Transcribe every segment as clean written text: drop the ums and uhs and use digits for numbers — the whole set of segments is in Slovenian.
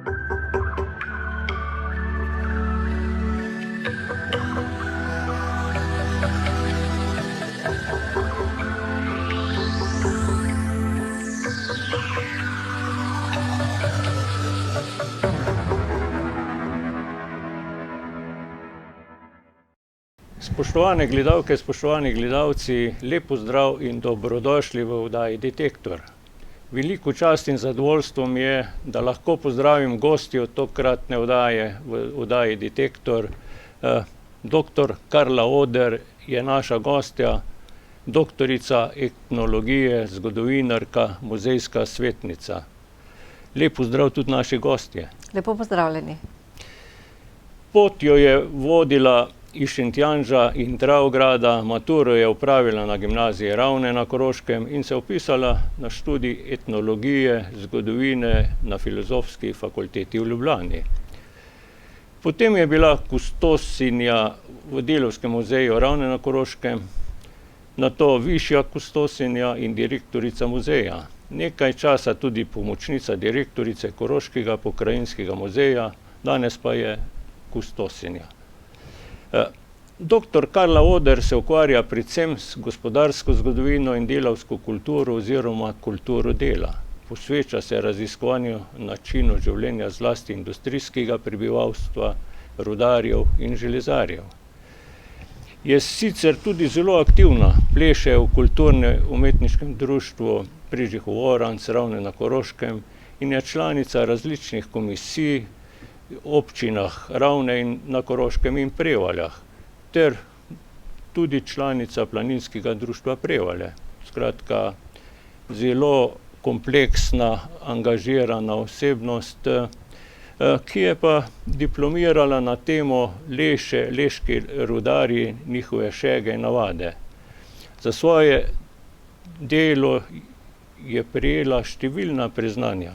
Spoštovane gledalke, spoštovani gledalci, lep pozdrav in dobrodošli v oddaji Detektor. Veliko čast in zadovoljstvo mi je, da lahko pozdravim gostjo tokratne oddaje v oddaji Detektor. Dr. Karla Oder je naša gostja, doktorica etnologije, zgodovinarka, muzejska svetnica. Lep pozdrav tudi naši gostje. Lepo pozdravljeni. Pot jo je vodila iz Šentjanža in Dravograda, maturo je opravila na gimnaziji Ravne na Koroškem in se vpisala na študij etnologije, zgodovine na Filozofski fakulteti v Ljubljani. Potem je bila kustosinja v Delavskem muzeju Ravne na Koroškem, nato višja kustosinja in direktorica muzeja. Nekaj časa tudi pomočnica direktorice Koroškega pokrajinskega muzeja, danes pa je kustosinja. Dr. Karla Oder se ukvarja predvsem s gospodarsko zgodovino in delavsko kulturo oziroma kulturo dela. Posveča se raziskovanju načinu življenja zlasti industrijskega prebivalstva, rudarjev in železarjev. Je sicer tudi zelo aktivna, pleše v kulturno-umetniškem društvu Prežihov Oranc, Ravne na Koroškem in je članica različnih komisij v občinah Ravne in na Koroškem in Prevaljah, ter tudi članica Planinskega društva Prevalje. Skratka, zelo kompleksna, angažirana osebnost, ki je pa diplomirala na temo Leše, leški rudarji, njihove šege in navade. Za svoje delo je prejela številna priznanja.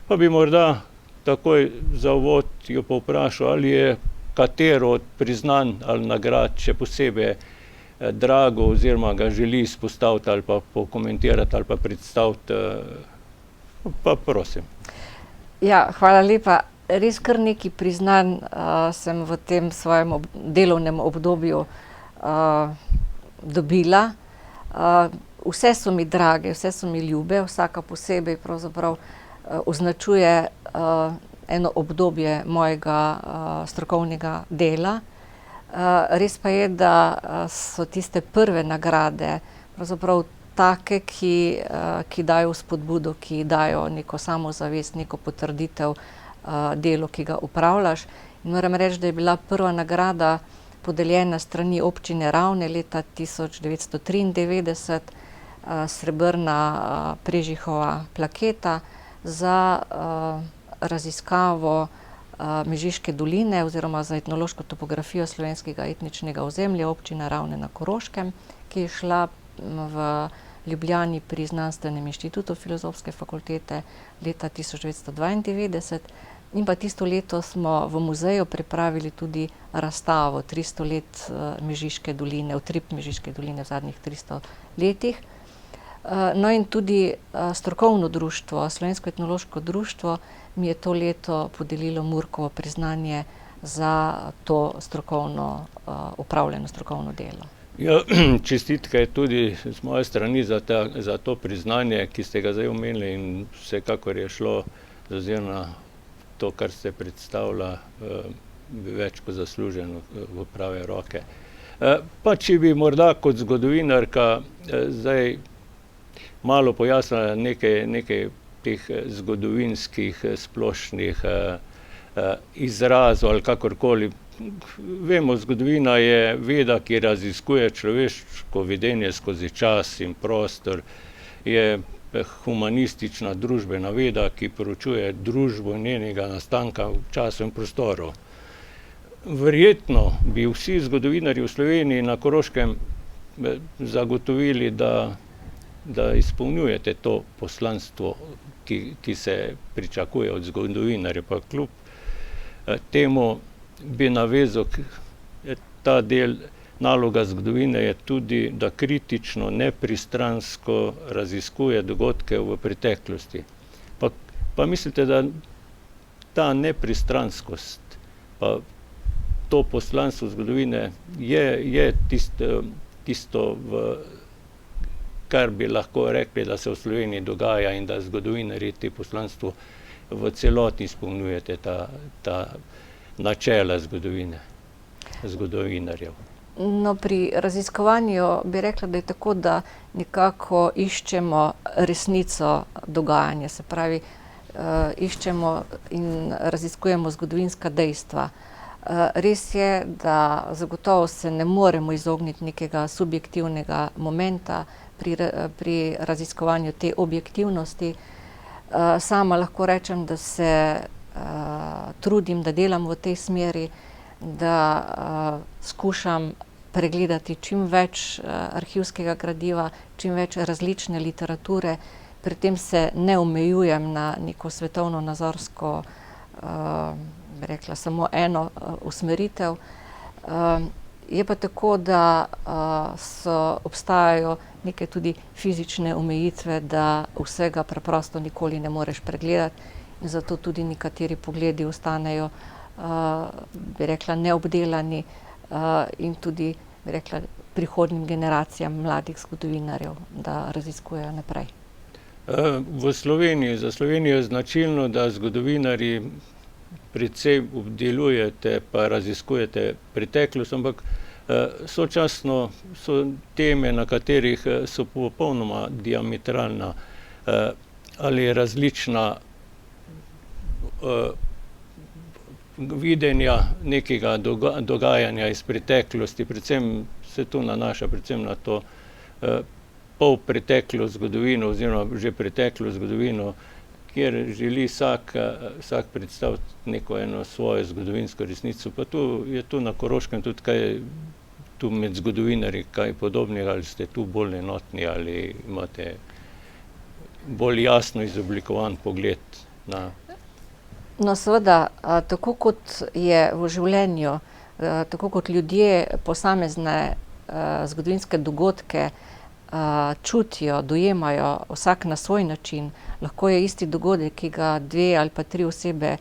Pa bi morda takoj za uvod jo povprašal, ali je katero od priznanj ali nagrad še posebej drago oziroma ga želi izpostaviti ali pa pokomentirati ali pa predstaviti. Pa prosim. Ja, hvala lepa. Res kar nekaj priznanj sem v tem svojem delovnem obdobju dobila. Vse so mi drage, vse so mi ljube, vsaka posebej pravzaprav označuje eno obdobje mojega strokovnega dela. Res pa je, da so tiste prve nagrade pravzaprav take, ki dajo spodbudo, ki dajo neko samozavest, neko potrditev delu, ki ga opravljaš. In moram reči, da je bila prva nagrada podeljena s strani občine Ravne leta 1993, srebrna Prežihova plaketa za raziskavo Mežiške doline oziroma za etnološko topografijo slovenskega etničnega ozemlja občine Ravne na Koroškem, ki je šla v Ljubljani pri Znanstvenem inštitutu Filozofske fakultete leta 1992. In pa tisto leto smo v muzeju pripravili tudi razstavo 300 let Mežiške doline, utrip Mežiške doline v zadnjih 300 letih. No in tudi strokovno društvo, Slovensko etnološko društvo, mi je to leto podelilo Murkovo priznanje za to strokovno, opravljeno strokovno delo. Ja, čestitke tudi z moje strani za to priznanje, ki ste ga zdaj omenili, in vsekakor je šlo oziroma to, kar ste predstavila, več kot zasluženo v prave roke. Pa če bi morda kot zgodovinarka zdaj malo pojasnila nekaj teh zgodovinskih splošnih izrazov ali kakorkoli. Vemo, zgodovina je veda, ki raziskuje človeško vedenje skozi čas in prostor, je humanistična družbena veda, ki proučuje družbo njenega nastanka v času in prostoru. Verjetno bi vsi zgodovinarji v Sloveniji na Koroškem zagotovili, da izpolnjujete to poslanstvo, ki se pričakuje od zgodovinarja, pa kljub temu bi navezal ta del. Naloga zgodovine je tudi, da kritično, nepristransko raziskuje dogodke v preteklosti. Pa mislite, da ta nepristranskost, pa to poslanstvo zgodovine je tisto, kar bi lahko rekli, da se v Sloveniji dogaja in da zgodovinarji te poslanstvo v celoti izpolnjujete ta načela zgodovinarjev. No, pri raziskovanju bi rekla, da je tako, da nekako iščemo resnico dogajanja, se pravi, iščemo in raziskujemo zgodovinska dejstva. Res je, da zagotovo se ne moremo izogniti nekega subjektivnega momenta pri raziskovanju te objektivnosti. Sama lahko rečem, da se trudim, da delam v tej smeri, da skušam pregledati čim več arhivskega gradiva, čim več različne literature. Pri tem se ne omejujem na neko svetovno-nazorsko, bi rekla, samo eno usmeritev. Je pa tako, da obstajajo neke tudi fizične omejitve, da vsega preprosto nikoli ne moreš pregledati, in zato tudi nekateri pogledi ostanejo, bi rekla, neobdelani, in tudi, bi rekla, prihodnjim generacijam mladih zgodovinarjev, da raziskujejo naprej. V Sloveniji, za Slovenijo je značilno, da zgodovinarji precej obdelujete pa raziskujete preteklost, ampak sočasno so teme, na katerih so popolnoma diametralna ali različna videnja nekega dogajanja iz preteklosti, predvsem se to nanaša predvsem na to polpreteklo zgodovino oziroma že preteklo zgodovino, kjer želi vsak predstaviti neko eno svojo zgodovinsko resnico. Pa je tu na Koroškem tudi kaj, tu med zgodovinarji kaj podobnega, ali ste tu bolj enotni ali imate bolj jasno izoblikovan pogled na... No, seveda, tako kot je v življenju, tako kot ljudje posamezne zgodovinske dogodke čutijo, dojemajo vsak na svoj način, lahko je isti dogodek, ki ga 2 ali pa 3 osebe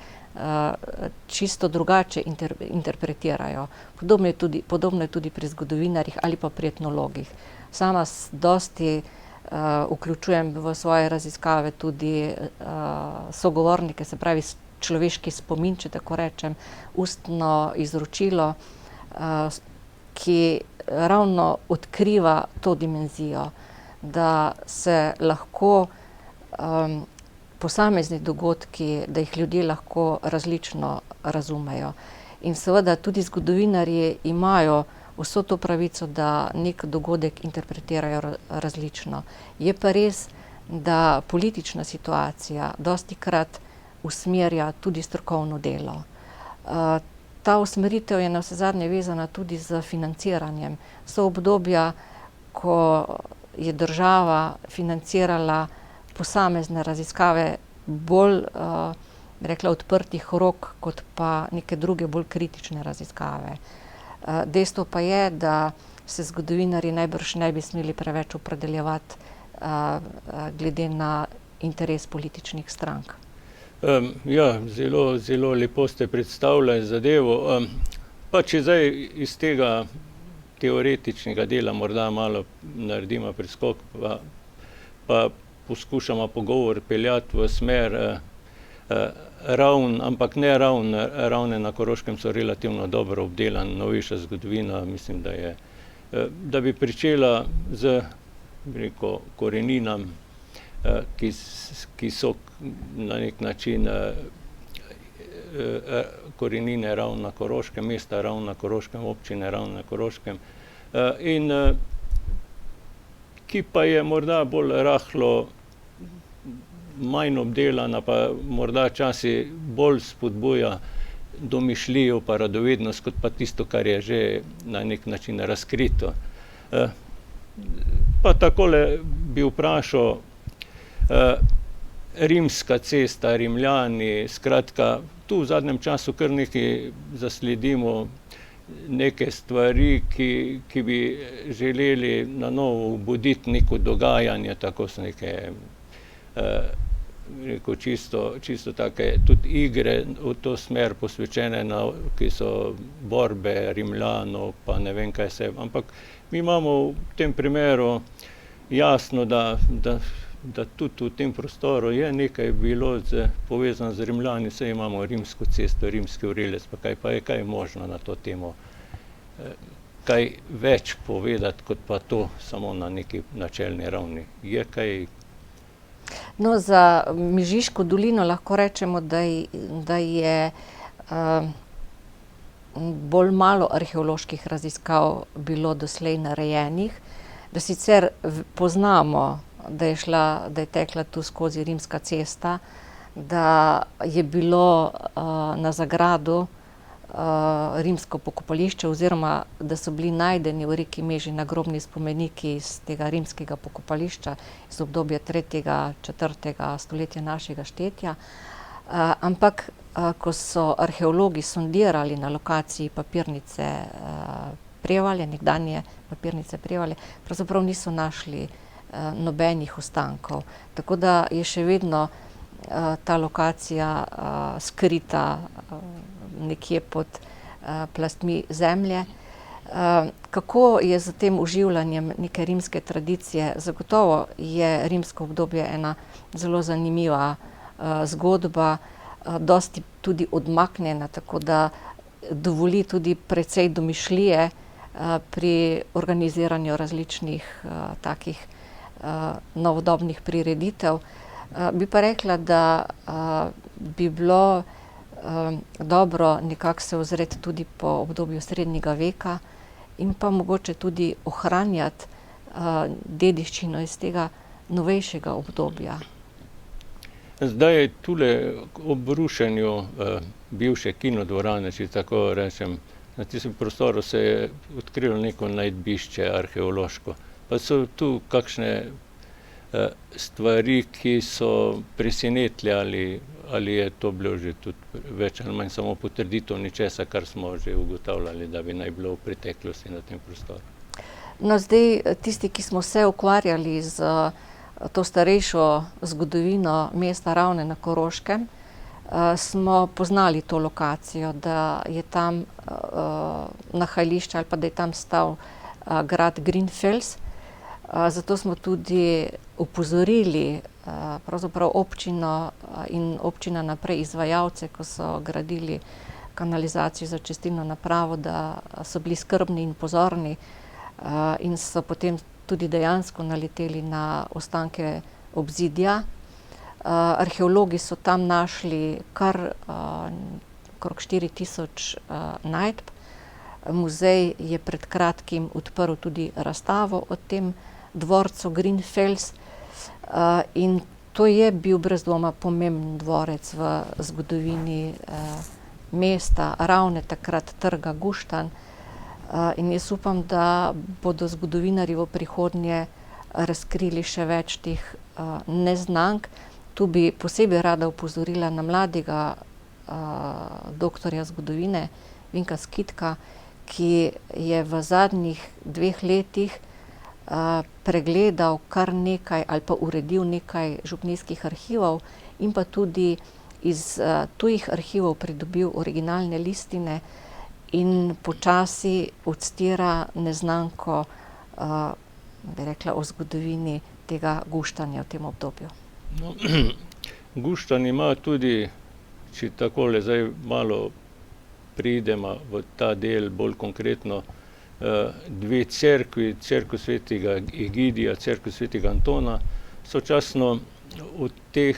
čisto drugače interpretirajo. Podobno je tudi pri zgodovinarjih ali pa pri etnologih. Sama dosti vključujem v svoje raziskave tudi sogovornike, se pravi človeški spomin, če tako rečem, ustno izročilo, ki ravno odkriva to dimenzijo, da se lahko posamezni dogodki, da jih ljudje lahko različno razumejo. In seveda tudi zgodovinarji imajo vso to pravico, da nek dogodek interpretirajo različno. Je pa res, da politična situacija dostikrat usmerja tudi strokovno delo. Ta usmeritev je navsezadnje vezana tudi z financiranjem. So obdobja, ko je država financirala posamezne raziskave bolj, rekla, odprtih rok, kot pa neke druge bolj kritične raziskave. Dejstvo pa je, da se zgodovinarji najbrž ne bi smeli preveč opredeljevati glede na interes političnih strank. Ja, zelo lepo ste predstavljali zadevo. Pa če zdaj iz tega teoretičnega dela morda malo naredimo preskok, pa poskušamo pogovor peljati v smer ampak ne ravne na Koroškem so relativno dobro obdelan, novejša zgodovina, mislim, da bi pričela z, bi rekel, koreninam, ki so na nek način korenine Ravn na Koroškem, mesta Ravn na Koroškem, občine Ravn na Koroškem, in ki pa je morda bolj rahlo manj obdelana, pa morda časi bolj spodbuja domišljijo pa radovednost, kot pa tisto, kar je že na nek način razkrito. Pa takole bi vprašal, Rimska cesta, Rimljani, skratka, tu v zadnjem času kar nekaj zasledimo neke stvari, ki bi želeli na novo obuditi neko dogajanje, tako so neke rekel, čisto take tudi igre v to smer posvečene, ki so borbe Rimljanov, pa ne vem kaj vse. Ampak mi imamo v tem primeru jasno, da tudi v tem prostoru je nekaj bilo povezano z Rimljani, saj imamo Rimsko cesto, Rimski vrelec, pa je možno na to temo kaj več povedati, kot pa to samo na neki načelni ravni. Je kaj? No, za Mežiško dolino lahko rečemo, da je bolj malo arheoloških raziskav bilo doslej narejenih, da sicer poznamo, da je tekla tu skozi Rimska cesta, da je bilo na Zagradu rimsko pokopališče oziroma da so bili najdeni v reki Meži nagrobni spomeniki iz tega rimskega pokopališča iz obdobja 3. 4. stoletja našega štetja. Ampak ko so arheologi sondirali na lokaciji papirnice Prevalje, nekdanje papirnice Prevalje, pravzaprav niso našli nobenih ostankov. Tako da je še vedno ta lokacija skrita nekje pod plastmi zemlje. Kako je z tem oživljanjem neke rimske tradicije? Zagotovo je rimsko obdobje ena zelo zanimiva zgodba, dosti tudi odmaknjena, tako da dovoli tudi precej domišljije pri organiziranju različnih takih novodobnih prireditev. Bi pa rekla, da bi bilo dobro nekako se ozreti tudi po obdobju srednjega veka in pa mogoče tudi ohranjati dediščino iz tega novejšega obdobja. Zdaj je tule ob rušenju bivše kinodvorane, če tako rečem, na tistem prostoru se je odkrilo neko najdbišče arheološko. Pa so tu kakšne stvari, ki so presenetile, ali je to bilo že tudi več ali manj samo potrditev nečesa, kar smo že ugotavljali, da bi naj bilo v preteklosti na tem prostoru. No, zdaj tisti, ki smo se ukvarjali z to starejšo zgodovino mesta Ravne na Koroškem, smo poznali to lokacijo, da je tam nahajališče ali pa da je tam stal grad Grinfels. Zato smo tudi opozorili pravzaprav občino in občina naprej izvajalce, ko so gradili kanalizacijo za čistilno napravo, da so bili skrbni in pozorni in so potem tudi dejansko naleteli na ostanke obzidja. Arheologi so tam našli kar okrog 4000 najdb. Muzej je pred kratkim odprl tudi razstavo o tem dvorcu Grinfels in to je bil brez dvoma pomemben dvorec v zgodovini mesta Ravne, takrat trga Guštanj. In jaz upam, da bodo zgodovinarji v prihodnje razkrili še več teh neznank. Tu bi posebej rada opozorila na mladega doktorja zgodovine Vinka Skitka, ki je v zadnjih 2 letih pregledal kar nekaj ali pa uredil nekaj župnijskih arhivov in pa tudi iz tujih arhivov pridobil originalne listine in počasi odstira neznanko, bi rekla, o zgodovini tega Guštanja v tem obdobju. No, Guštanj ima tudi, če takole zdaj malo pridemo v ta del bolj konkretno, 2 cerkvi, cerkev svetega Egidija, cerkev svetega Antona, sočasno od teh,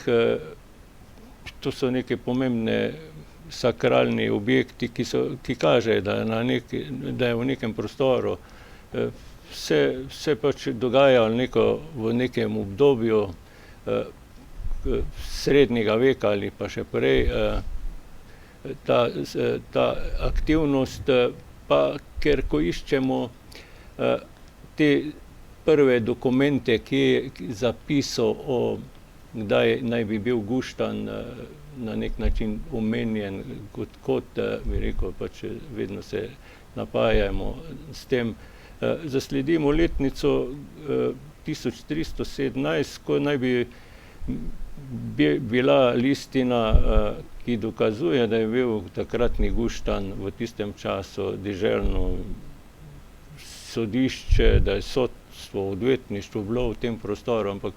to so neke pomembne sakralni objekti, ki kažejo, da je v nekem prostoru se pač dogajalo v nekem obdobju srednjega veka ali pa še prej, ta aktivnost, pa ker ko iščemo te prve dokumente, zapisov o kdaj naj bi bil Guštanj na nek način omenjen, kot bi rekel, pač vedno se napajamo s tem, zasledimo letnico 1317, ko naj bi bila listina, ki dokazuje, da je bil takratni Guštan v tistem času deželno sodišče, da je sodstvo, odvetništvo bilo v tem prostoru, ampak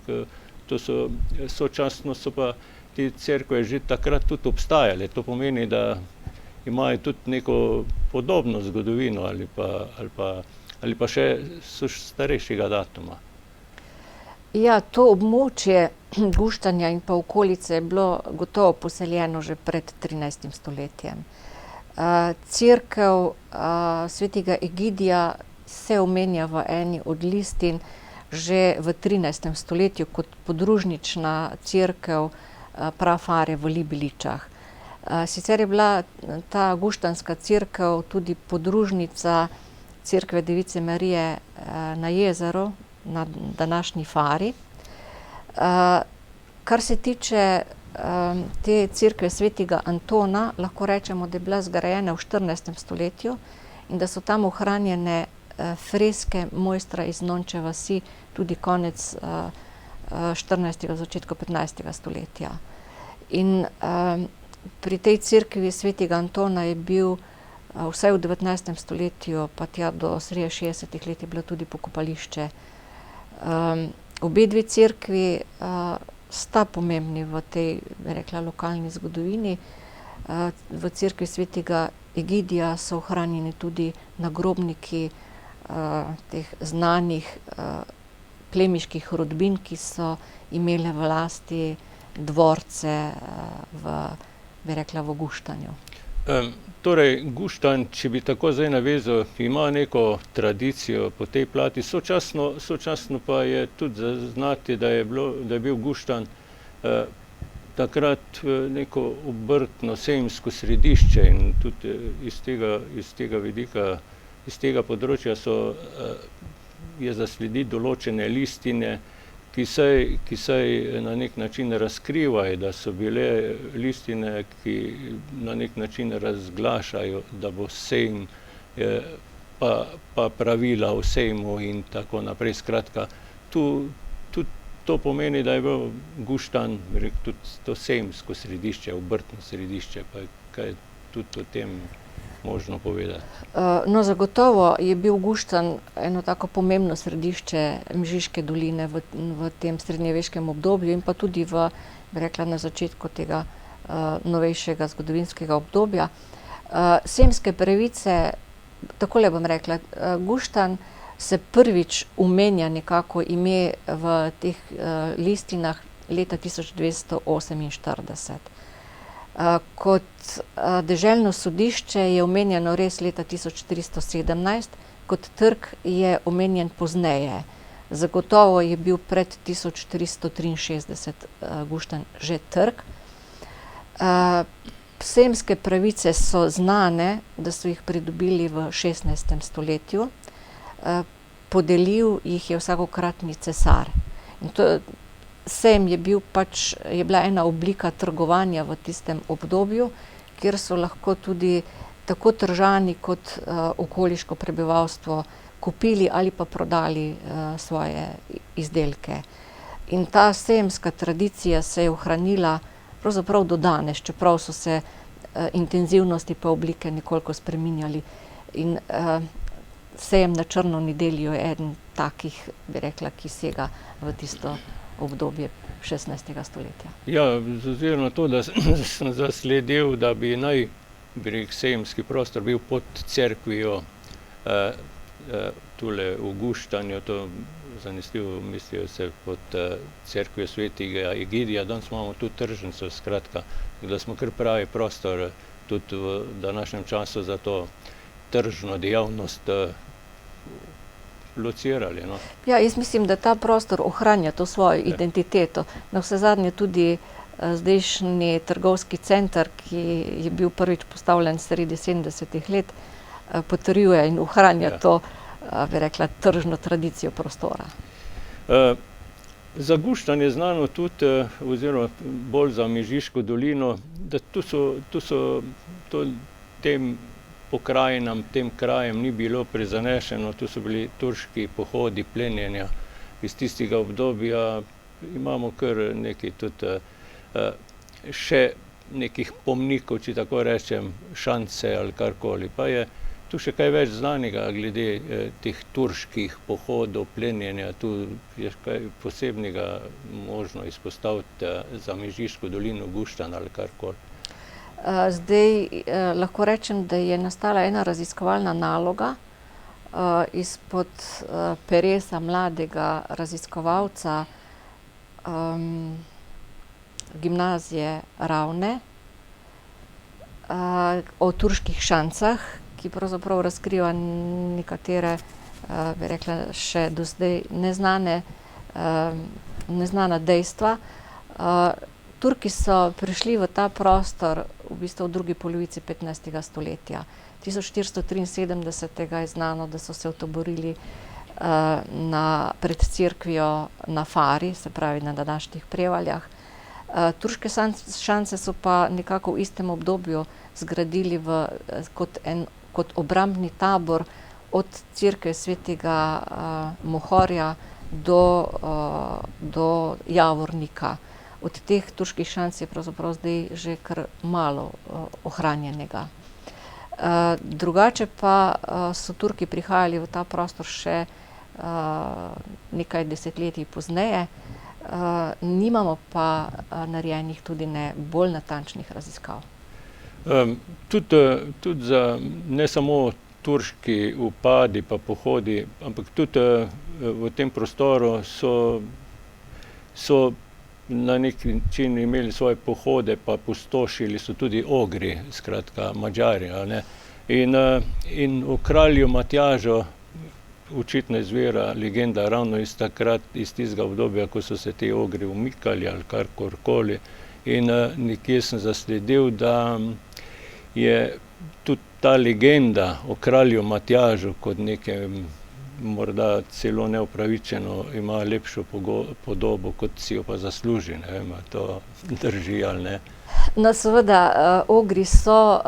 sočasno so pa te cerkve že takrat tudi obstajale. To pomeni, da imajo tudi neko podobno zgodovino ali pa še so starejšega datuma. Ja, to območje Guštanja in pa okolice je bilo gotovo poseljeno že pred 13. stoletjem. Cerkev svetega Egidija se omenja v eni od listin že v 13. stoletju kot podružnična cerkev prafare v Libiličah. Sicer je bila ta guštanska cerkev tudi podružnica cerkve Device Marije na jezeru, na današnji Fari. Kar se tiče te cerkve svetega Antona, lahko rečemo, da je bila zgrajena v 14. stoletju in da so tam ohranjene freske mojstra iz Nonče vasi tudi konec 14. začetku 15. stoletja. In pri tej cerkvi svetega Antona je bil vsaj v 19. stoletju pa tja do sredi 60. let je bilo tudi pokopališče. Obe dve cerkvi sta pomembni v tej, bi rekla, lokalni zgodovini. V cerkvi svetega Egidija so ohranjeni tudi nagrobniki teh znanih plemiških rodbin, ki so imele v lasti dvorce bi rekla, v Guštanju. Torej, Guštanj, če bi tako zdaj navezal, ima neko tradicijo po tej plati, sočasno pa je tudi zaznati, da je bil Guštanj takrat neko obrtno sejemsko središče in tudi iz tega vidika, iz tega področja je zaslediti določene listine, ki saj na nek način razkrivajo, da so bile listine, ki na nek način razglašajo, da bo sejem pa pravila o sejmu in tako naprej. Skratka, tudi to pomeni, da je bil Guštanj tudi to sejemsko središče, obrtno središče, pa kaj je tudi o tem možno povedati. No, zagotovo je bil Guštanj eno tako pomembno središče Mežiške doline v tem srednjeveškem obdobju in pa tudi bi rekla, na začetku tega novejšega zgodovinskega obdobja. Sejemske pravice, takole bom rekla, Guštanj se prvič omenja nekako ime v teh listinah leta 1248. Kot deželno sodišče je omenjeno res leta 1417, kot trg je omenjen pozneje. Zagotovo je bil pred 1463 Guštanj že trg. Sejemske pravice so znane, da so jih pridobili v 16. stoletju. Podelil jih je vsakokratni cesar. In sejem je bila ena oblika trgovanja v tistem obdobju, kjer so lahko tudi tako Tržani kot okoliško prebivalstvo kupili ali pa prodali svoje izdelke. In ta sejemska tradicija se je ohranila pravzaprav do danes, čeprav so se intenzivnosti pa oblike nekoliko spreminjali. In sejem na Črno nedeljo je eden takih, bi rekla, ki sega v tisto obdobje 16. stoletja. Ja, z ozirom na to, da sem zasledil, da bi sejemski prostor bil pod cerkvijo tule v Guštanju, to zanesljivo mislijo se pod cerkvijo svetega Egidija, danes imamo tudi tržnico, skratka, da smo kar pravi prostor tudi v današnjem času za to tržno dejavnost locirali. No? Ja, jaz mislim, da ta prostor ohranja to svojo identiteto. Navsezadnje tudi zdajšnji trgovski center, ki je bil prvič postavljen sredi 70. let, potrjuje in ohranja to, bi rekla, tržno tradicijo prostora. Za Guštanj je znano tudi, oziroma bolj za Mežiško dolino, da tem pokrajinam, tem krajem ni bilo prizanešeno, tu so bili turški pohodi, plenjenja iz tistega obdobja, imamo kar nekaj tudi še nekih pomnikov, če tako rečem, šance ali karkoli. Pa je tu še kaj več znanega glede teh turških pohodov, plenjenja. Tu je kaj posebnega možno izpostaviti za Mežiško dolino, Guštanj ali karkoli. Zdaj lahko rečem, da je nastala ena raziskovalna naloga izpod peresa mladega raziskovalca Gimnazije Ravne o turških šancah, ki pravzaprav razkriva nekatere, bi rekla, še do zdaj neznana dejstva. Turki so prišli v ta prostor v bistvu v drugi polovici 15. stoletja. 1473 je znano, da so se utoborili pred cerkvijo na Fari, se pravi na današnjih Prevaljah. Turške šance so pa nekako v istem obdobju zgradili kot obrambni tabor od cerkve svetega Mohorja do Javornika. Od teh turških šans je pravzaprav zdaj že kar malo ohranjenega. Drugače pa so Turki prihajali v ta prostor še nekaj desetletij pozneje. Nimamo pa narejenih tudi bolj natančnih raziskav. Tudi za ne samo turški upadi pa pohodi, ampak tudi v tem prostoru so na nek način imeli svoje pohode pa pustošili so tudi Ogri, skratka Madžari, a ne. In o kralju Matjažu očitno izvira legenda ravno iz tistega obdobja, ko so se ti Ogri umikali ali karkoli. In nekje sem zasledil, da je tudi ta legenda o kralju Matjažu kot nekem morda celo neupravičeno ima lepšo podobo, kot si jo pa zasluži. Ne vem, ali to drži ali ne. No, seveda, Ogri so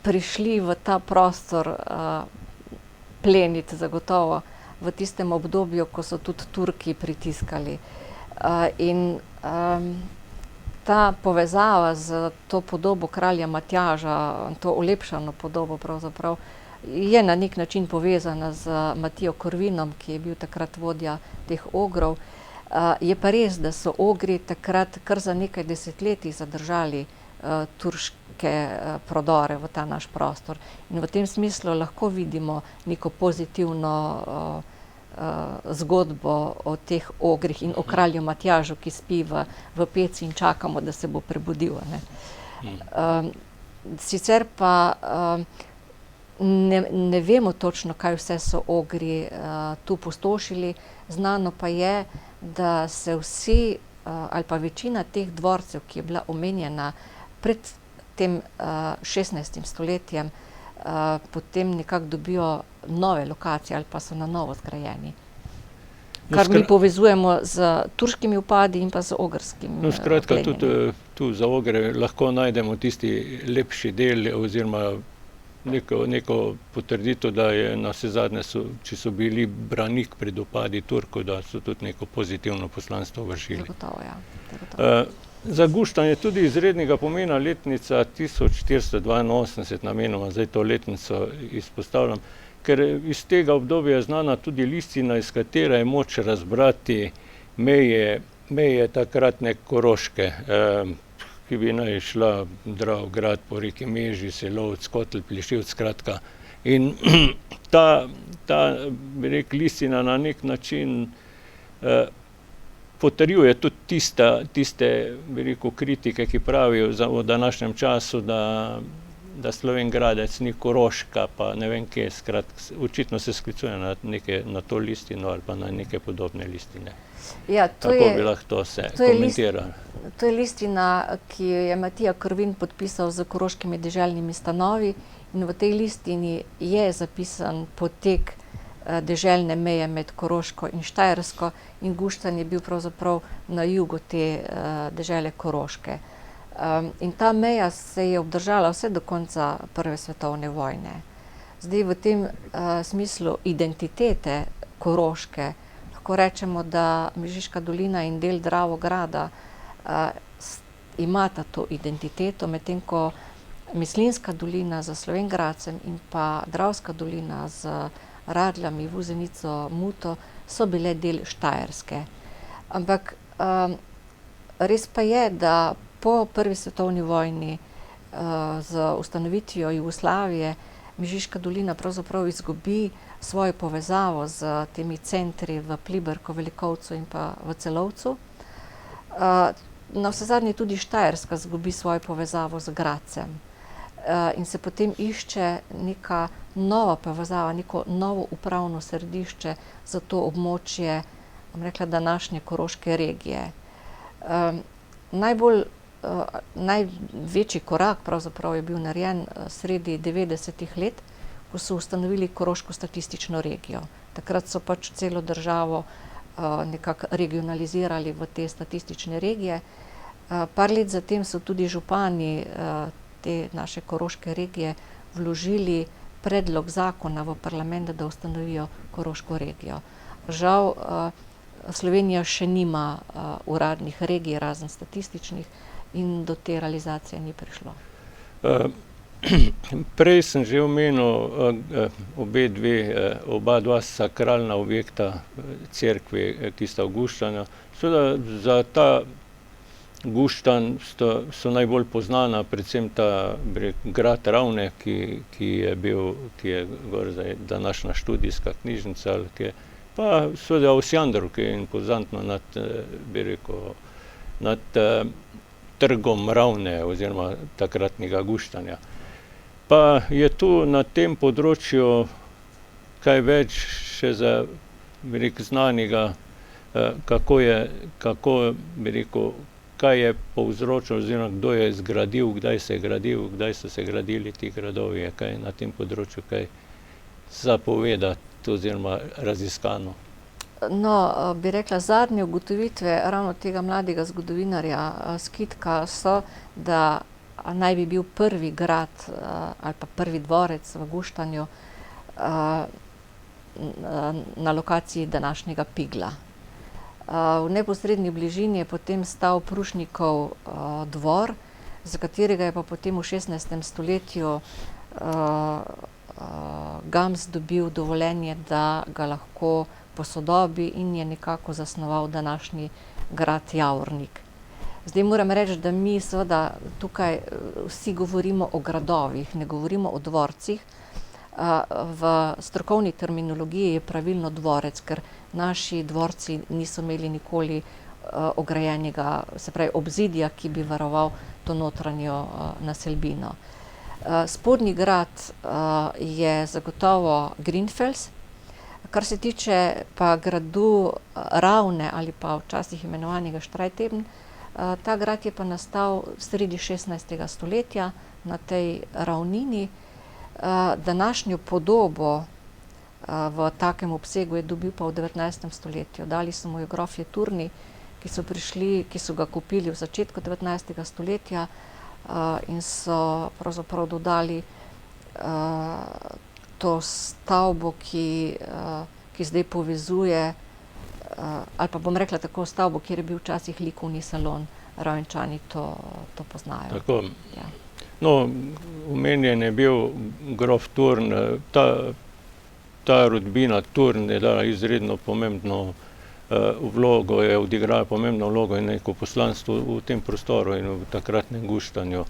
prišli v ta prostor pleniti zagotovo v tistem obdobju, ko so tudi Turki pritiskali. In ta povezava z to podobo kralja Matjaža, to olepšano podobo pravzaprav, je na nek način povezana z Matijo Korvinom, ki je bil takrat vodja teh Ogrov. Je pa res, da so Ogri takrat kar za nekaj desetletij zadržali turške prodore v ta naš prostor. In v tem smislu lahko vidimo neko pozitivno zgodbo o teh Ogrih in o kralju Matjažu, ki spi v peci in čakamo, da se bo prebudil. Sicer pa ne vemo točno, kaj vse so Ogri tu pustošili. Znano pa je, da se vsi ali pa večina teh dvorcev, ki je bila omenjena pred tem 16. stoletjem, potem nekako dobijo nove lokacije ali pa so na novo zgrajeni. Kar mi povezujemo z turškimi upadi in pa z ogrskim plenjenjem. Skratka, tudi tu za Ogre lahko najdemo tisti lepši del oziroma neko potrditev, da je navsezadnje, če so bili branik pred upadi Turkov, da so tudi neko pozitivno poslanstvo vršili. Zagotovo, ja. Za Guštanj je tudi izrednega pomena letnica 1482, namenoma zdaj to letnico izpostavljam, ker iz tega obdobja je znana tudi listina, iz katere je moč razbrati meje takratne Koroške, ki bi naj šla Dravograd po reki Meži, Selovec, Kotelj, Plešivec, skratka. In ta bi rekel, listina na nek način potrjuje tudi tiste, bi rekel, kritike, ki pravijo v današnjem času, da Slovenj Gradec ni Koroška, pa ne vem kje, skratka, očitno se sklicuje na to listino ali pa na neke podobne listine. Ja, Kako bi lahko to se komentiralo? To je listina, ki jo je Matija Korvin podpisal z koroškimi deželnimi stanovi, in v tej listini je zapisan potek deželne meje med Koroško in Štajersko, in Guštanj je bil pravzaprav na jugu te dežele Koroške. In ta meja se je obdržala vse do konca Prve svetovne vojne. Zdaj v tem smislu identitete Koroške lahko rečemo, da Mežiška dolina in del Dravograda imata to identiteto, medtem ko Mislinjska dolina za Slovenj Gradcem in pa Dravska dolina z Radljami, Vuzenico, Muto so bile del Štajerske. Ampak res pa je, da po prvi svetovni vojni z ustanovitvijo Jugoslavije Mežiška dolina pravzaprav izgubi svojo povezavo z temi centri v Pliberku, Velikovcu in pa v Celovcu. Navsezadnje tudi Štajerska izgubi svojo povezavo z Gradcem. In se potem išče neka nova povezava, neko novo upravno središče za to območje, bom rekla, današnje Koroške regije. Največji korak pravzaprav je bil narejen sredi 90-ih let, ko so ustanovili Koroško statistično regijo. Takrat so pač celo državo nekako regionalizirali v te statistične regije. Par let zatem so tudi župani te naše Koroške regije vložili predlog zakona v parlament, da ustanovijo Koroško regijo. Žal Slovenija še nima uradnih regij, razen statističnih, in do te realizacije ni prišlo. Prej sem že omenil oba dva sakralna objekta cerkve, ki sta v Guštanju. Za ta Guštan so najbolj poznana predvsem ta grad Ravne, ki je gor zdaj današnja študijska knjižnica, pa seveda Osjandrov, ki je impozantno nad trgom Ravne oziroma takratnega Guštanja. Pa je tu na tem področju kaj več še za znanega, kaj je povzročilo oziroma kdo je zgradil, kdaj se je gradil, kdaj so se gradili ti gradovi, je kaj na tem področju kaj zapovedati oziroma raziskano. No, bi rekla, zadnje ugotovitve ravno tega mladega zgodovinarja Skitka so, da naj bi bil prvi grad ali pa prvi dvorec v Guštanju na lokaciji današnjega Pigla. V neposredni bližini je potem stal Prušnikov dvor, za katerega je pa potem v 16. stoletju Gams dobil dovoljenje, da ga lahko posodobi in je nekako zasnoval današnji grad Javornik. Zdaj moram reči, da mi seveda tukaj vsi govorimo o gradovih, ne govorimo o dvorcih. V strokovni terminologiji je pravilno dvorec, ker naši dvorci niso imeli nikoli ograjenega, se pravi obzidja, ki bi varoval to notranjo naselbino. Spodnji grad je zagotovo Grinfels. Kar se tiče pa gradu Ravne ali pa včasih imenovanega Štrajteben, ta grad je pa nastal sredi 16. stoletja na tej ravnini. Današnjo podobo v takem obsegu je dobil pa v 19. stoletju. Dali so mu jo grofje Turni, ki so ga kupili v začetku 19. stoletja in so pravzaprav dodali to stavbo, ki zdaj povezuje, ali pa bom rekla tako, stavbo, kjer je bil včasih likovni salon. Ravenčani to poznajo. Tako. Ja. No, omenjen je bil grof Turn. Ta rodbina Turn je dala izredno pomembno vlogo, je odigrala pomembno vlogo in neko poslanstvo v tem prostoru in v takratnem Guštanju.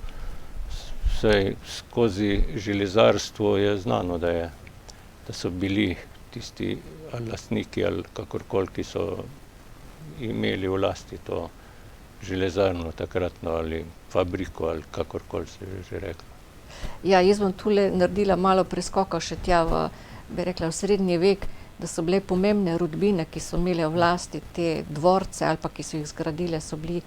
Vsaj skozi železarstvo je znano, da so bili tisti lastniki ali kakorkoli, ki so imeli v lasti to železarno takratno ali fabriko ali kakorkoli se je že reklo. Ja, jaz bom tule naredila malo preskoka še tja v srednji vek, da so bile pomembne rodbine, ki so imele v lasti te dvorce ali pa ki so jih zgradile, so bili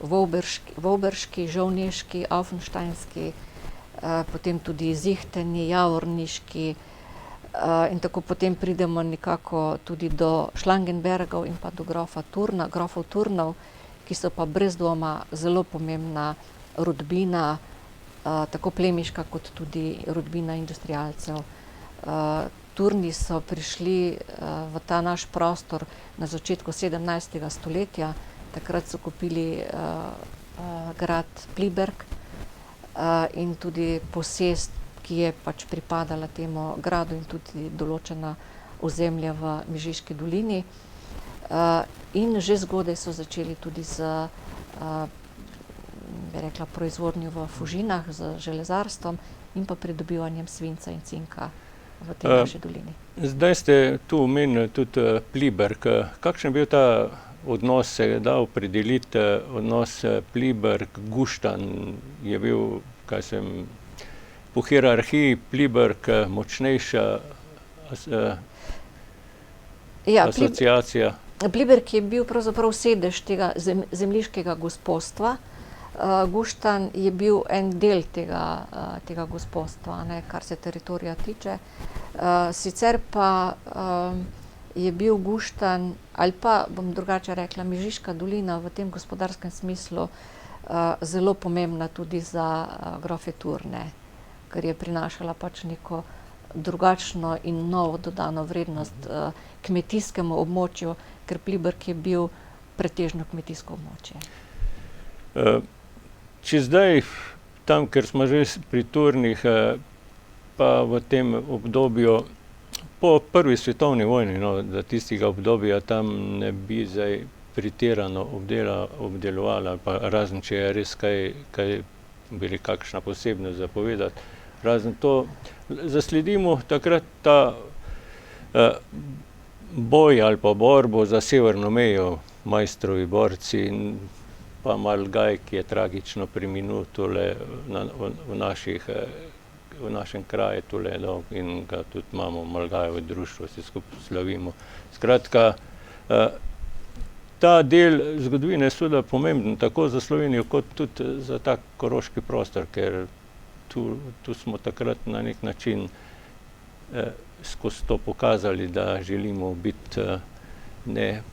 Vauberški, Žovneški, Aufensteinski, potem tudi Zihteni, Javorniški in tako potem pridemo nekako tudi do Schlangenbergov in pa do grofov Turnov, ki so pa brez dvoma zelo pomembna rodbina, tako plemiška kot tudi rodbina industrialcev. Turni so prišli v ta naš prostor na začetku 17. stoletja. Takrat so kupili grad Pliberk in tudi posest, ki je pač pripadala temu gradu, in tudi določena ozemlja v Mežiški dolini. In že zgodaj so začeli tudi z bi rekla, proizvodnjo v Fužinah, z železarstvom in pa pridobivanjem svinca in cinka v tej naši dolini. Zdaj ste tu omenili tudi Pliberk. Kakšen je bil ta odnos, se da opredeliti odnos Pliberk-Guštan? Je bil, po hierarhiji Pliberk močnejša asociacija? Pliberk je bil pravzaprav sedež tega zemljiškega gospostva. Guštan je bil en del tega gospostva, kar se teritorija tiče. Sicer pa je bil Guštan, ali pa bom drugače rekla, Mežiška dolina v tem gospodarskem smislu zelo pomembna tudi za grofe Turne, ker je prinašala pač neko drugačno in novo dodano vrednost kmetijskemu območju, ker Pliberk je bil pretežno kmetijsko območje. Če zdaj tam, ker smo že pri Turnih, pa v tem obdobju po prvi svetovni vojni, da tistega obdobja tam ne bi zdaj pretirano obdelovali, pa razen če je res kaj bili kakšna posebnost za povedati. Razen to, zasledimo takrat ta boj ali pa borbo za severno mejo, Majstrovi borci in pa Malgaj, ki je tragično preminul tule v našem kraju tule, in ga tudi imamo Malgajevo društvo, vsi skupaj slavimo. Skratka, ta del zgodovine je seveda pomemben tako za Slovenijo kot tudi za ta koroški prostor, ker tu smo takrat na nek način skozi to pokazali, da želimo biti ne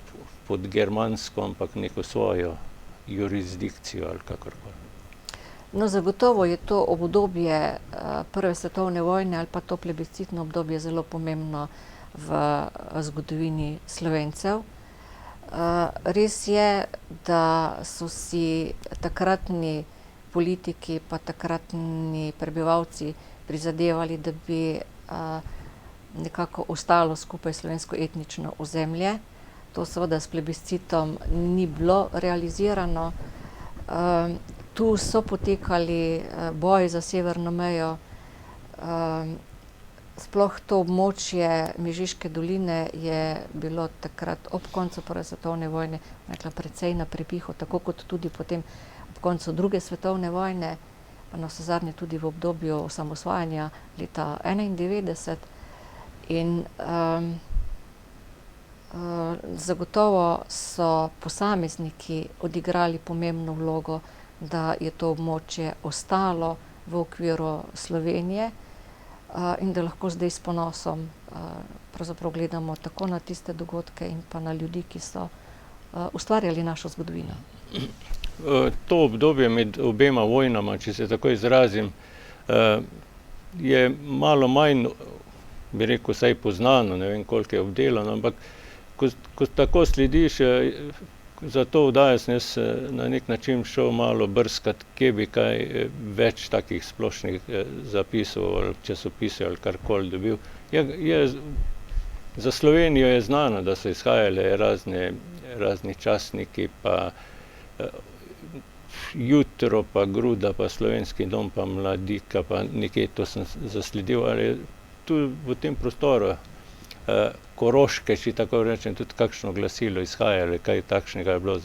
pod germansko, ampak neko svojo jurisdikcijo ali kakorkoli. No, zagotovo je to obdobje prve svetovne vojne ali pa to plebiscitno obdobje zelo pomembno v zgodovini Slovencev. Res je, da so si takratni politiki pa takratni prebivalci prizadevali, da bi nekako ostalo skupaj slovensko etnično ozemlje. To seveda s plebiscitom ni bilo realizirano. Tu so potekali boji za severno mejo. Sploh to območje Mežiške doline je bilo takrat ob koncu prve svetovne vojne precej na prepihu, tako kot tudi potem ob koncu druge svetovne vojne, pa navsezadnje tudi v obdobju osamosvajanja leta 1991. In zagotovo so posamezniki odigrali pomembno vlogo, da je to območje ostalo v okviru Slovenije in da lahko zdaj s ponosom pravzaprav gledamo tako na tiste dogodke in pa na ljudi, ki so ustvarjali našo zgodovino. To obdobje med obema vojnama, če se tako izrazim, je malo manj, bi rekel, vsaj poznano, ne vem, koliko je obdelano, ampak ko tako slediš, za to oddajo sem jaz na nek način šel malo brskati, kje bi kaj več takih splošnih zapisov ali časopisov ali karkoli dobil. Za Slovenijo je znano, da so izhajale razni časniki, pa Jutro, pa Gruda, pa Slovenski dom, pa Mladika, pa nekje to sem zasledil, ali tu v tem prostoru Koroške, če tako rečem, tudi kakšno glasilo izhajalo, kaj takšnega je bilo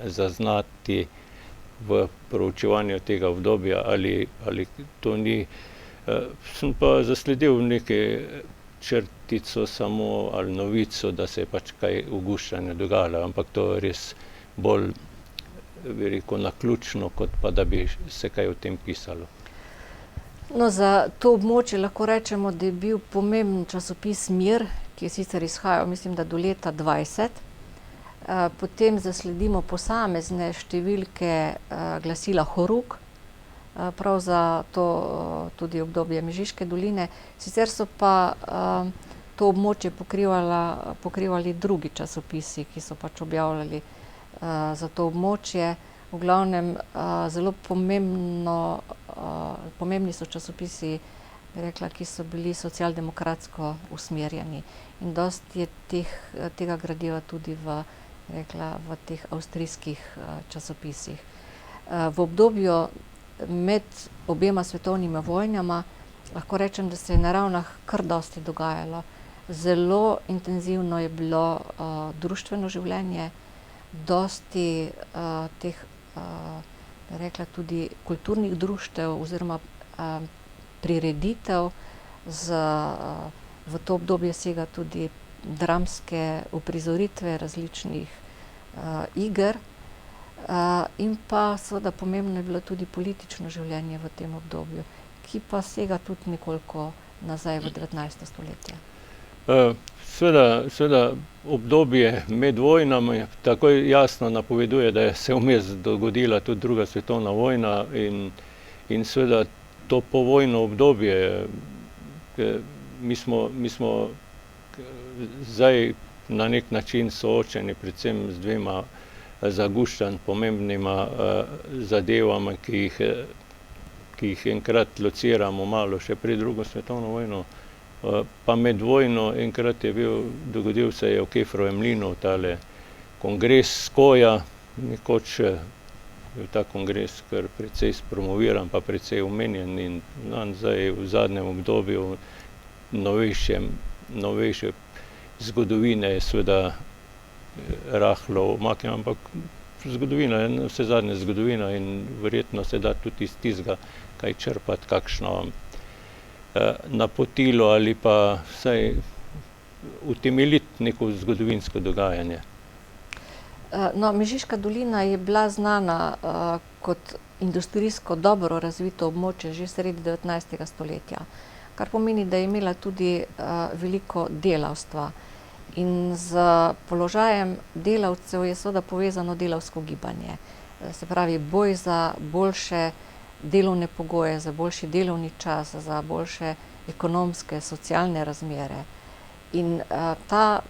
zaznati v proučevanju tega obdobja, ali to ni. Sem pa zasledil nekaj črtico samo ali novico, da se je pač kaj v Guštanju dogajalo, ampak to je res bolj, bi rekel, naključno, kot pa da bi se kaj o tem pisalo. No, za to območje lahko rečemo, da je bil pomemben časopis Mir, ki je sicer izhajal, mislim, da do leta 20. Potem zasledimo posamezne številke glasila Horuk, prav za to tudi obdobje Mežiške doline. Sicer so pa to območje pokrivali drugi časopisi, ki so pač objavljali za to območje. V glavnem zelo pomembni so časopisi, rekla, ki so bili socialdemokratsko usmerjeni. In dosti je tega gradiva tudi v teh avstrijskih časopisih. V obdobju med obema svetovnima vojnama lahko rečem, da se je na Ravnah kar dosti dogajalo. Zelo intenzivno je bilo društveno življenje, dosti teh, rekla, tudi kulturnih društev oziroma prireditev. V to obdobje sega tudi dramske uprizoritve različnih iger. In pa seveda pomembno je bilo tudi politično življenje v tem obdobju, ki pa sega tudi nekoliko nazaj v 19. stoletje. Seveda obdobje med vojnami takoj jasno napoveduje, da je se vmes dogodila tudi druga svetovna vojna in seveda to povojno obdobje, mi smo zdaj na nek način soočeni predvsem z dvema zaguščan pomembnima zadevama, ki jih enkrat lociramo malo še pred drugo svetovno vojno, pa med vojno enkrat dogodil se je v Kefrovem mlinu tale kongres Skoja, nekoč je ta kongres kar precej spromoviran pa precej omenjen in zdaj v zadnjem obdobju novejše zgodovine je seveda rahlo umaknjen, ampak zgodovina je navsezadnje zgodovina in verjetno se da tudi iz tistega kaj črpati, kakšno napotilo ali pa vsaj utemeljiti neko zgodovinsko dogajanje. No, Mežiška dolina je bila znana kot industrijsko dobro razvito območje že sredi 19. stoletja, kar pomeni, da je imela tudi veliko delavstva. In z položajem delavcev je seveda povezano delavsko gibanje. Se pravi, boj za boljše delovne pogoje, za boljši delovni čas, za boljše ekonomske, socialne razmere. In ta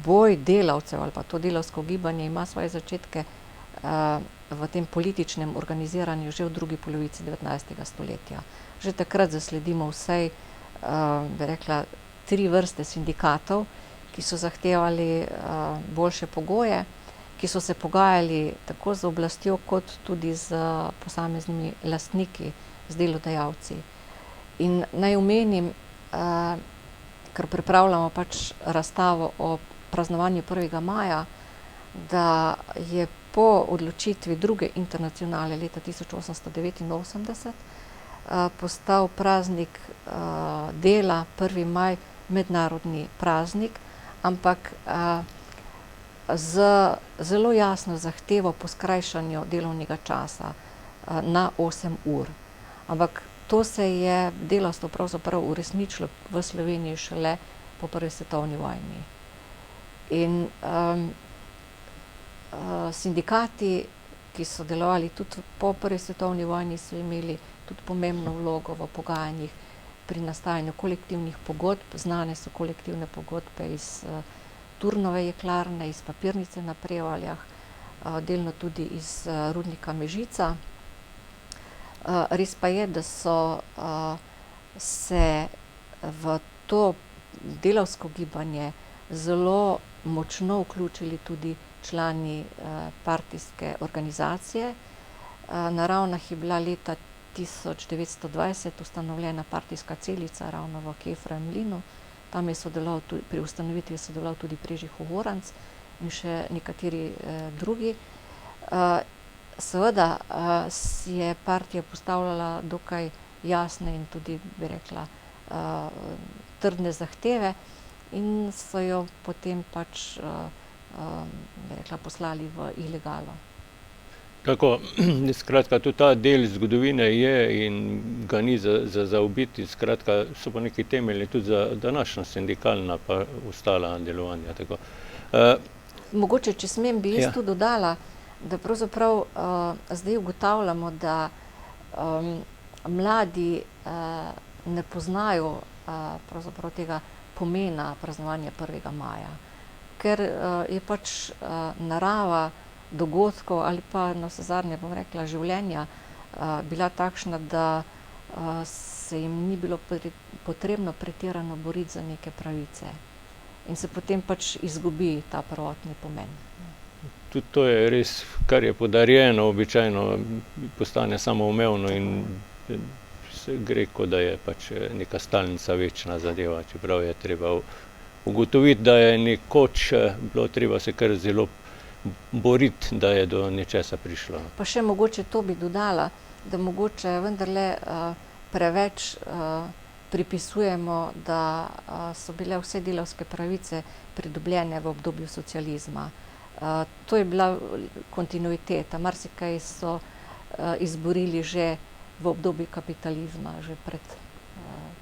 boj delavcev ali pa to delavsko gibanje ima svoje začetke v tem političnem organiziranju že v drugi polovici 19. stoletja. Že takrat zasledimo vsaj, bi rekla, 3 vrste sindikatov, ki so zahtevali boljše pogoje, ki so se pogajali tako z oblastjo kot tudi z posameznimi lastniki, z delodajalci. In naj omenim, ker pripravljamo pač razstavo o praznovanju 1. maja, da je po odločitvi druge internacionale leta 1889 postal praznik dela 1. maj mednarodni praznik, ampak z zelo jasno zahtevo po skrajšanju delovnega časa na 8 ur. Ampak to se je delavstvo pravzaprav uresničilo v Sloveniji šele po 1. svetovni vojni. In sindikati, ki so delovali tudi po 1. svetovni vojni, so imeli tudi pomembno vlogo v pogajanjih pri nastajanju kolektivnih pogodb. Znane so kolektivne pogodbe iz Turnove jeklarne, iz papirnice na Prevaljah, delno tudi iz rudnika Mežica. Res pa je, da so se v to delavsko gibanje zelo močno vključili tudi člani partijske organizacije. Na Ravnah je bila leta 1920 ustanovljena partijska celica ravno v Kefrovem mlinu. Tam je sodeloval pri ustanovitvi tudi Prežih Ovoranc in še nekateri drugi. Seveda si je partija postavljala dokaj jasne in tudi, bi rekla, trdne zahteve in so jo potem pač, bi rekla, poslali v ilegalo. Tako, skratka, tudi ta del zgodovine je in ga ni za zaobiti, skratka, so pa neki temelji tudi za današnja sindikalna pa ostala delovanja. Tako. Mogoče, če smem, bi jaz tu dodala, da pravzaprav zdaj ugotavljamo, da mladi ne poznajo pravzaprav tega pomena praznovanja 1. maja, ker je pač narava dogodkov ali pa navsezadnje, bom rekla, življenja bila takšna, da se jim ni bilo potrebno pretirano boriti za neke pravice. In se potem pač izgubi ta prvotni pomen. Tudi to je res, kar je podarjeno, običajno postane samoumevno in se gre, kot da je pač neka stalnica, večna zadeva, čeprav je treba ugotoviti, da je nekoč bilo treba se kar zelo boriti, da je do nečesa prišlo. Pa še mogoče to bi dodala, da mogoče vendarle preveč pripisujemo, da so bile vse delavske pravice pridobljene v obdobju socializma. To je bila kontinuiteta, marsikaj so izborili že v obdobju kapitalizma, že pred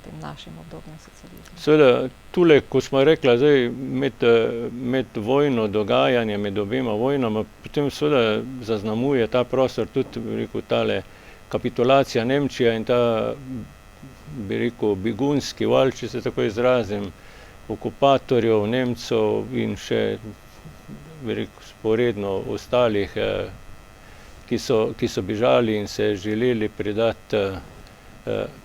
tem našim obdobjem socializma. Seveda, tule, ko smo rekla, zdaj med vojno dogajanje, med obema vojnama, potem seveda zaznamuje ta prostor tudi, bi rekel, tale kapitulacija Nemčije in ta, bi rekel, begunski val, če se tako izrazim, okupatorjev, Nemcev in še, bi rekel, sporedno ostalih, ki so bežali in se želeli predati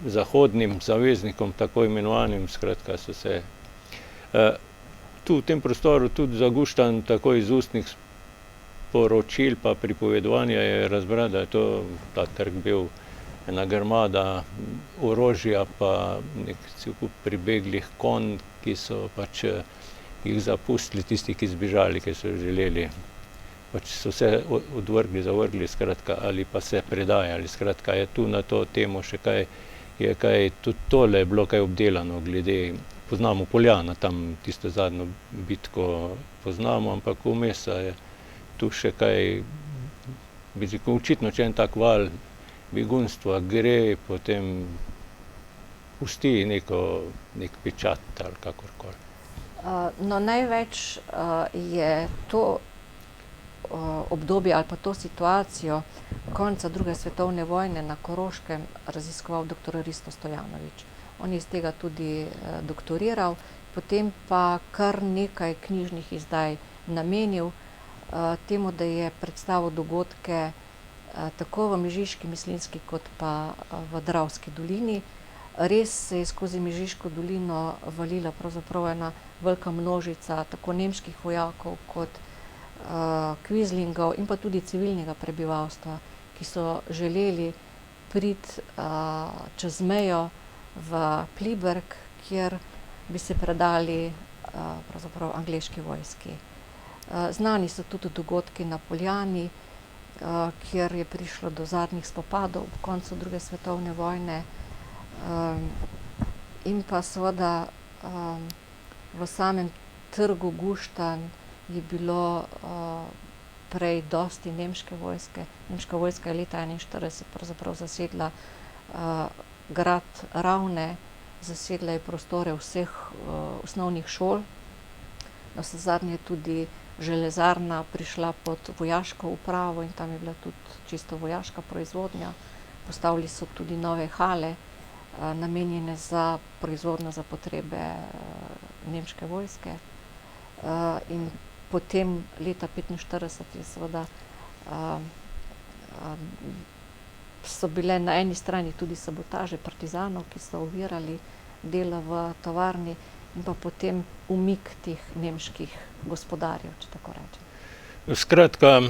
zahodnim zaveznikom, tako imenovanim, skratka so se tu v tem prostoru tudi zaguštan tako iz ustnih poročil pa pripovedovanja je razbrati, da je to ta trg bil ena grmada orožja pa nek cel kup pribeglih konj, ki so pač jih zapustili, tisti, ki zbežali, ki so želeli. Pač so se odvrgli, zavrgli, skratka, ali pa se predajali, skratka, je tu na to temo še kaj, je kaj, tudi tole je bilo kaj obdelano glede, poznamo Poljana, tam tisto zadnjo bitko poznamo, ampak vmes je tu še kaj, bi rekel, očitno, če en tak val begunstva gre, potem pusti nek pečat ali kakorkoli. No, največ je to obdobje ali pa to situacijo konca druge svetovne vojne na Koroškem raziskoval dr. Risto Stojanovič. On je iz tega tudi doktoriral, potem pa kar nekaj knjižnih izdaj namenil temu, da je predstavil dogodke tako v Mežiški, Mislinjski kot pa v Dravski dolini. Res se je skozi Mežiško dolino valila pravzaprav ena velika množica tako nemških vojakov kot kvizlingov in pa tudi civilnega prebivalstva, ki so želeli priti čez mejo v Pliberk, kjer bi se predali pravzaprav angleški vojski. Znani so tudi dogodki na Poljani, kjer je prišlo do zadnjih spopadov ob koncu druge svetovne vojne, in pa seveda v samem trgu Guštanj je bilo prej dosti nemške vojske. Nemška vojska je leta 1941 pravzaprav zasedla grad Ravne, zasedla je prostore vseh osnovnih šol. Navsezadnje je tudi železarna prišla pod vojaško upravo in tam je bila tudi čisto vojaška proizvodnja. Postavili so tudi nove hale, namenjene za proizvodnjo za potrebe nemške vojske. In potem leta 1945 je seveda so bile na eni strani tudi sabotaže partizanov, ki so ovirali dela v tovarni, in pa potem umik teh nemških gospodarjev, če tako rečem. Skratka,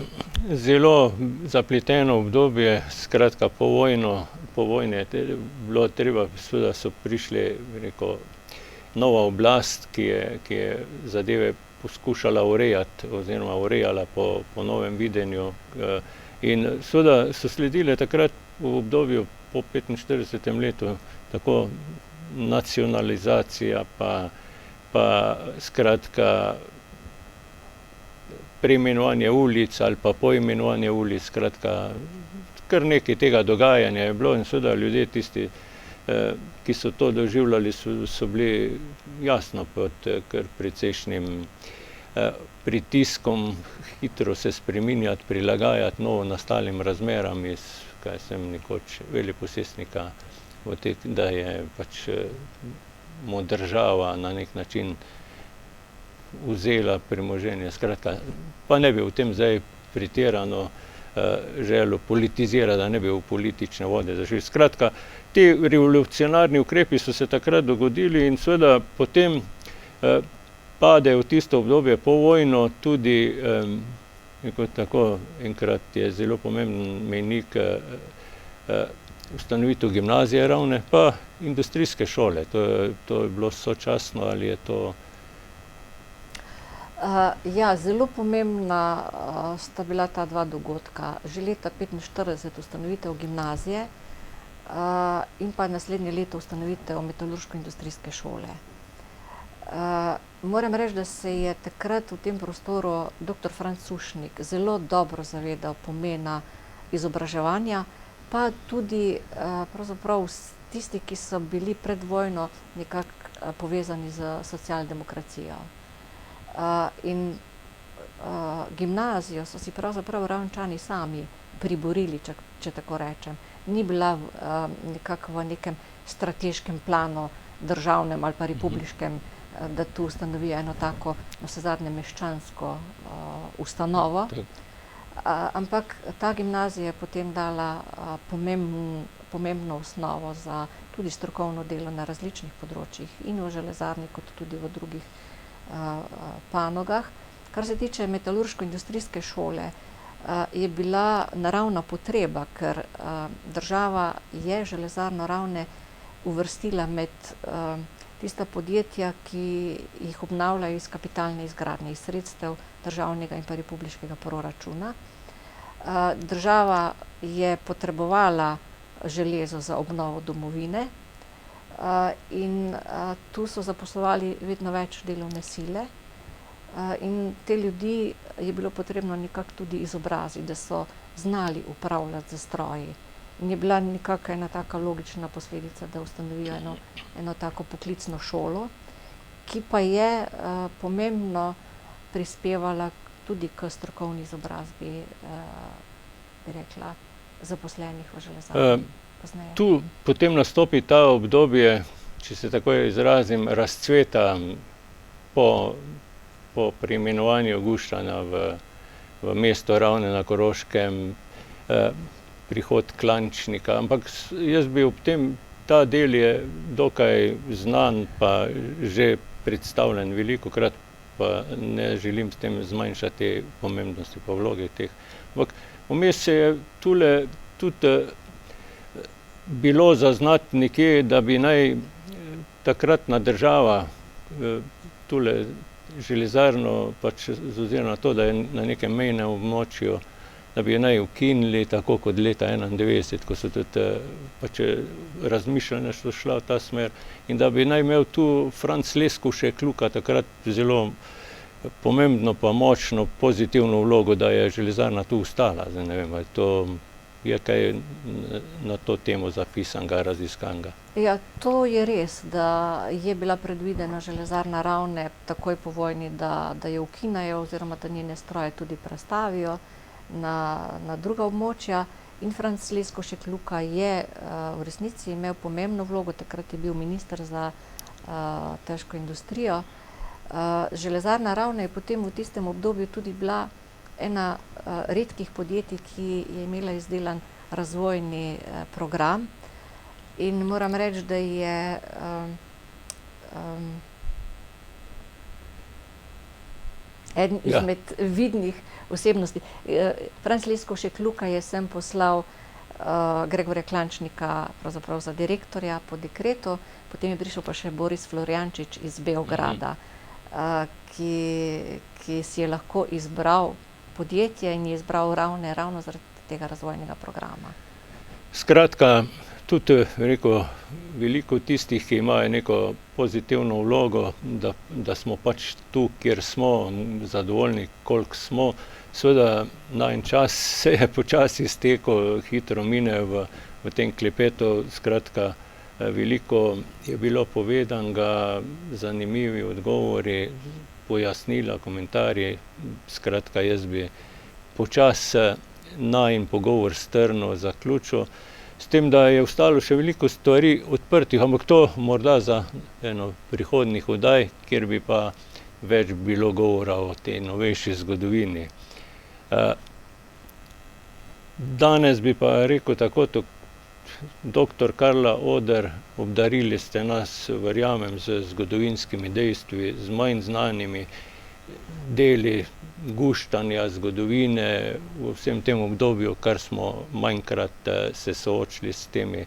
zelo zapleteno obdobje, skratka po vojni je bilo treba, seveda so prišli, rekel, nova oblast, ki je zadeve poskušala urejati oziroma urejala po novem videnju. In seveda so sledile takrat v obdobju po 45. letu tako nacionalizacija pa skratka preimenovanje ulic ali pa poimenovanje ulic, skratka kar nekaj tega dogajanja je bilo in seveda ljudje tisti, ki so to doživljali, so bili jasno pod kar precejšnjim pritiskom hitro se spreminjati, prilagajati novo nastalim razmeram iz, kaj sem nekoč veleposestnika, da je pač mu država na nek način vzela premoženje. Skratka, pa ne bi v tem zdaj pretirano želel politizirati, da ne bi v politične vode zašli. Skratka, ti revolucionarni ukrepi so se takrat dogodili in seveda potem pade v tisto obdobje povojno tudi, tako enkrat je zelo pomemben mejnik ustanovitev gimnazije Ravne, pa industrijske šole. To je bilo sočasno ali je to? Ja, zelo pomembna sta bila ta dva dogodka. Že leta 1945 ustanovitev gimnazije in pa naslednje leto ustanovitev metalurško-industrijske šole. Moram reči, da se je takrat v tem prostoru dr. Franc Sušnik zelo dobro zavedal pomena izobraževanja, pa tudi pravzaprav tisti, ki so bili pred vojno nekako povezani z socialdemokracijo. In gimnazijo so si pravzaprav Ravnčani sami priborili, če tako rečem. Ni bila nekako v nekem strateškem planu, državnem ali pa republiškem, da tu ustanovijo eno tako navsezadnje meščansko ustanovo. Ampak ta gimnazija je potem dala pomembno osnovo za tudi strokovno delo na različnih področjih, in v železarni, kot tudi v drugih panogah. Kar se tiče metalurško-industrijske šole, je bila naravna potreba, ker država je železarno Ravne uvrstila med tista podjetja, ki jih obnavljajo iz kapitalne izgradnje, iz sredstev državnega in pa republiškega proračuna. Država je potrebovala železo za obnovo domovine in tu so zaposlovali vedno več delovne sile. In te ljudi je bilo potrebno nekako tudi izobraziti, da so znali upravljati z stroji. In je bila nekako ena taka logična posledica, da ustanovijo eno tako poklicno šolo, ki pa je pomembno prispevala tudi k strokovni izobrazbi, bi rekla, zaposlenih v železarni. Tu potem nastopi ta obdobje, če se tako izrazim, razcveta po preimenovanju Guščana v mesto Ravne na Koroškem, prihod Klančnika, ampak jaz bi ob tem, ta del je dokaj znan, pa že predstavljen velikokrat, pa ne želim s tem zmanjšati pomembnosti pa vloge teh. Ampak vmes se je tule tudi bilo zaznati nekje, da bi naj takratna država tule železarno, pač z ozirom na to, da je na nekem mejnem območju, da bi jo naj ukinili, tako kot leta 1991, ko so tudi pač razmišljanja so šla v ta smer, in da bi naj imel tu Franc Leskovšek Luka takrat zelo pomembno pa močno pozitivno vlogo, da je železarna tu ostala. Zdaj ne vem, ali to je kaj na to temo zapisanega, raziskanega. Ja, to je res, da je bila predvidena železarna Ravne takoj po vojni, da jo ukinejo oziroma da njene stroje tudi prestavijo na druga območja. In Franc Leskovšek Luka je v resnici imel pomembno vlogo, takrat je bil minister za težko industrijo. Železarna Ravne je potem v tistem obdobju tudi bila ena redkih podjetij, ki je imela izdelan razvojni program. In moram reči, da je eden izmed vidnih osebnosti. Franc Leskovšek Luka je sem poslal Gregorja Klančnika pravzaprav za direktorja po dekretu, potem je prišel pa še Boris Florjančič iz Beograda, ki si je lahko izbral podjetje in je izbral Ravne ravno zaradi tega razvojnega programa. Skratka, tudi veliko tistih, ki imajo neko pozitivno vlogo, da smo pač tu, kjer smo, zadovoljni, koliko smo. Seveda, najin čas se je počasi iztekel, hitro mine v tem klepetu. Skratka, veliko je bilo povedanega, zanimivi odgovori, pojasnila, komentarji. Skratka, jaz bi počasi najin pogovor strnil, zaključil, s tem, da je ostalo še veliko stvari odprtih, ampak to morda za eno prihodnjih oddaj, kjer bi pa več bilo govora o tej novejši zgodovini. Danes bi pa rekel tako, doktor Karla Oder, obdarili ste nas, verjamem, z zgodovinskimi dejstvi, z manj znanimi deli guštanja zgodovine v vsem tem obdobju, kar smo manjkrat se soočili s temi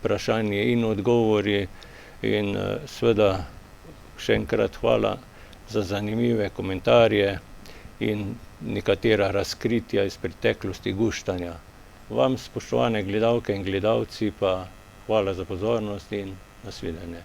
vprašanji in odgovori. In seveda še enkrat hvala za zanimive komentarje in nekatera razkritja iz preteklosti guštanja. Vam, spoštovane gledalke in gledalci, pa hvala za pozornost in nasvidenje.